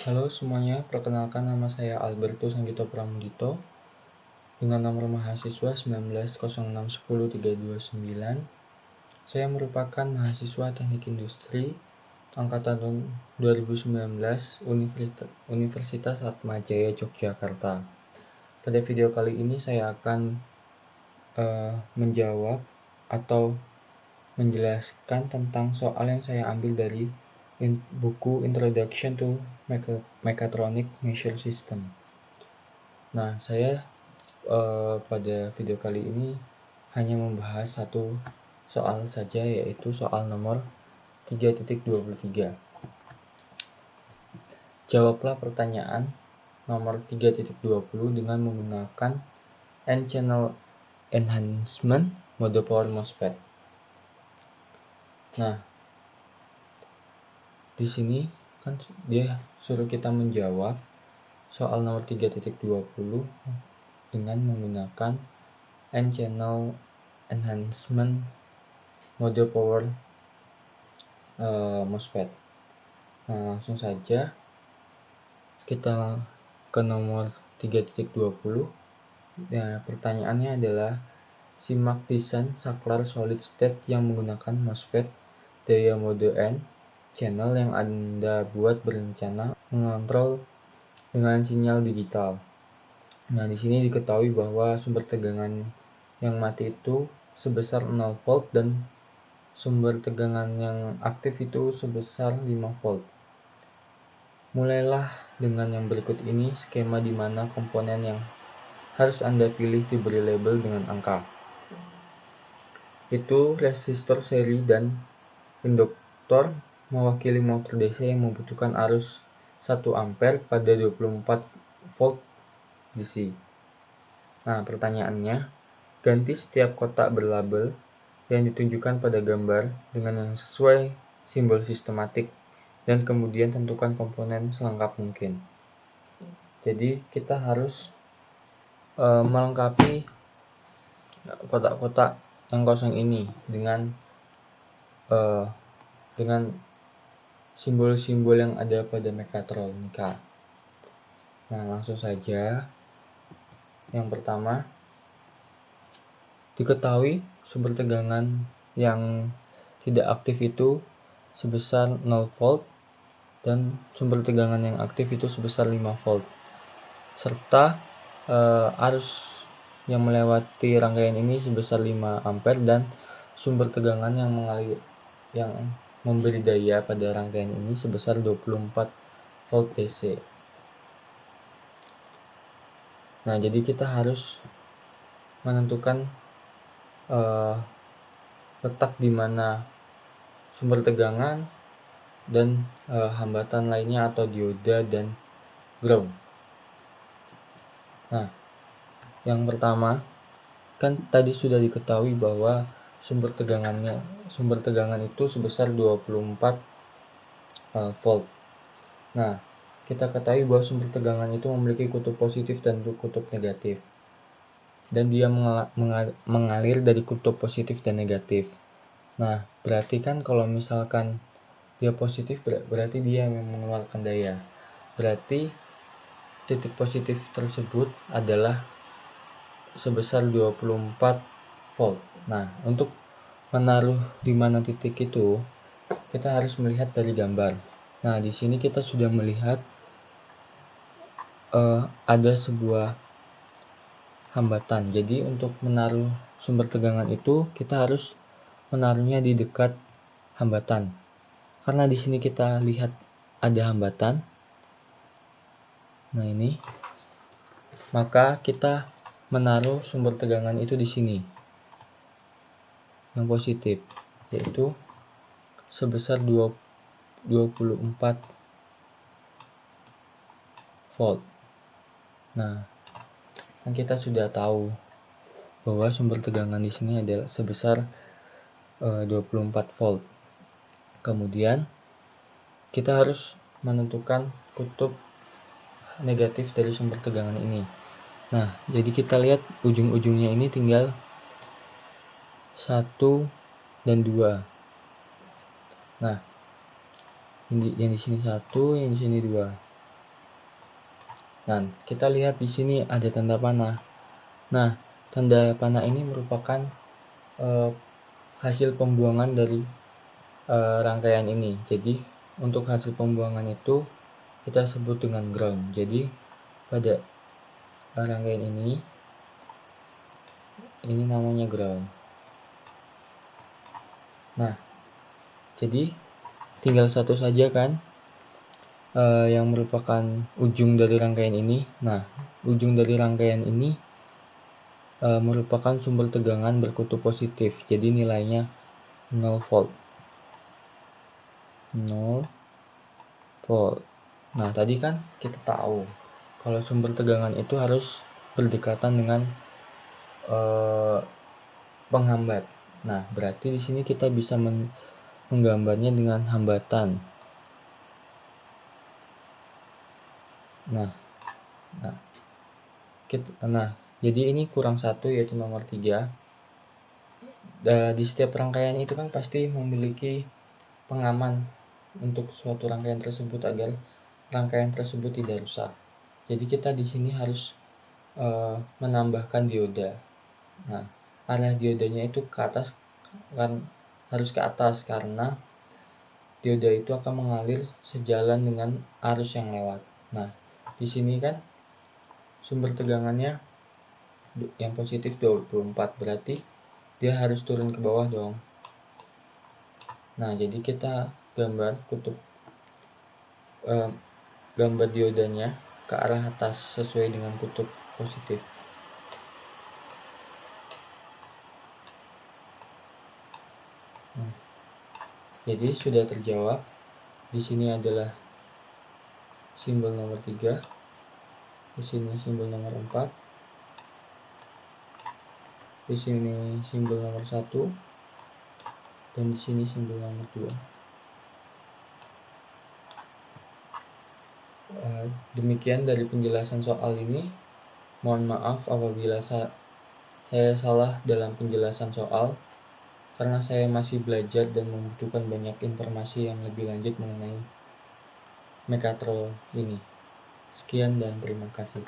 Halo semuanya, perkenalkan nama saya Albertus Anggito Pramudito dengan nomor mahasiswa 1906103229. Saya merupakan mahasiswa Teknik Industri angkatan 2019 Universitas Atmajaya Yogyakarta. Pada video kali ini saya akan menjawab atau menjelaskan tentang soal yang saya ambil dari buku Introduction to Mechatronic Measure System. Nah, saya pada video kali ini hanya membahas satu soal saja, yaitu soal nomor 3.23. Jawablah pertanyaan nomor 3.20 dengan menggunakan N-channel enhancement mode power MOSFET. Nah, di sini kan dia suruh kita menjawab soal nomor 3.20 dengan menggunakan N-channel enhancement mode power MOSFET. Nah, langsung saja kita ke nomor 3.20. Nah, pertanyaannya adalah simak desain saklar solid state yang menggunakan MOSFET daya mode N channel yang Anda buat berencana mengontrol dengan sinyal digital. Nah, di sini diketahui bahwa sumber tegangan yang mati itu sebesar 0 volt dan sumber tegangan yang aktif itu sebesar 5 volt. Mulailah dengan yang berikut ini skema di mana komponen yang harus Anda pilih diberi label dengan angka. Itu resistor seri dan induktor mewakili motor DC yang membutuhkan arus 1 ampere pada 24 volt DC. Nah, pertanyaannya, ganti setiap kotak berlabel yang ditunjukkan pada gambar dengan yang sesuai simbol sistematik dan kemudian tentukan komponen selengkap mungkin. Jadi kita harus melengkapi kotak-kotak yang kosong ini dengan simbol-simbol yang ada pada mekatronika. Nah, langsung saja. Yang pertama, diketahui sumber tegangan yang tidak aktif itu sebesar 0 volt dan sumber tegangan yang aktif itu sebesar 5 volt. Serta arus yang melewati rangkaian ini sebesar 5 ampere dan sumber tegangan yang memberi daya pada rangkaian ini sebesar 24 volt DC. Nah, jadi kita harus menentukan letak di mana sumber tegangan dan hambatan lainnya atau dioda dan ground. Nah, yang pertama kan tadi sudah diketahui bahwa sumber tegangan itu sebesar 24 volt. Nah, kita ketahui bahwa sumber tegangan itu memiliki kutub positif dan kutub negatif. Dan dia mengalir dari kutub positif dan negatif. Nah, berarti kan kalau misalkan dia positif berarti dia mengeluarkan daya. Berarti titik positif tersebut adalah sebesar 24 volt. Nah, untuk menaruh di mana titik itu, kita harus melihat dari gambar. Nah, di sini kita sudah melihat ada sebuah hambatan. Jadi untuk menaruh sumber tegangan itu kita harus menaruhnya di dekat hambatan. Karena di sini kita lihat ada hambatan. Nah, ini. Maka kita menaruh sumber tegangan itu di sini. Yang positif, yaitu sebesar 24 volt. Nah, kan kita sudah tahu bahwa sumber tegangan di sini adalah sebesar 24 volt. Kemudian kita harus menentukan kutub negatif dari sumber tegangan ini. Nah, jadi kita lihat ujung-ujungnya ini tinggal 1 dan 2. Nah, yang di sini 1, yang di sini 2. Nah, kita lihat di sini ada tanda panah. Nah, tanda panah ini merupakan hasil pembuangan dari rangkaian ini. Jadi, untuk hasil pembuangan itu kita sebut dengan ground. Jadi, pada rangkaian ini namanya ground. Nah, jadi tinggal satu saja kan yang merupakan ujung dari rangkaian ini. Nah, ujung dari rangkaian ini merupakan sumber tegangan berkutub positif. Jadi nilainya 0 volt. 0 volt. Nah, tadi kan kita tahu kalau sumber tegangan itu harus berdekatan dengan penghambat. Nah, berarti di sini kita bisa menggambarnya dengan hambatan. Nah, jadi ini kurang satu, yaitu nomor 3. Di setiap rangkaian itu kan pasti memiliki pengaman untuk suatu rangkaian tersebut agar rangkaian tersebut tidak rusak. Jadi kita di sini harus menambahkan dioda. Nah, arah diodanya itu ke atas, kan harus ke atas karena dioda itu akan mengalir sejalan dengan arus yang lewat. Nah, di sini kan sumber tegangannya yang positif 24, berarti dia harus turun ke bawah dong. Nah, jadi kita gambar gambar diodanya ke arah atas sesuai dengan kutub positif. Jadi sudah terjawab. Di sini adalah simbol nomor 3. Di sini simbol nomor 4. Di sini simbol nomor 1. Dan di sini simbol nomor 2. Demikian dari penjelasan soal ini. Mohon maaf apabila saya salah dalam penjelasan soal, karena saya masih belajar dan membutuhkan banyak informasi yang lebih lanjut mengenai Mekatro ini. Sekian dan terima kasih.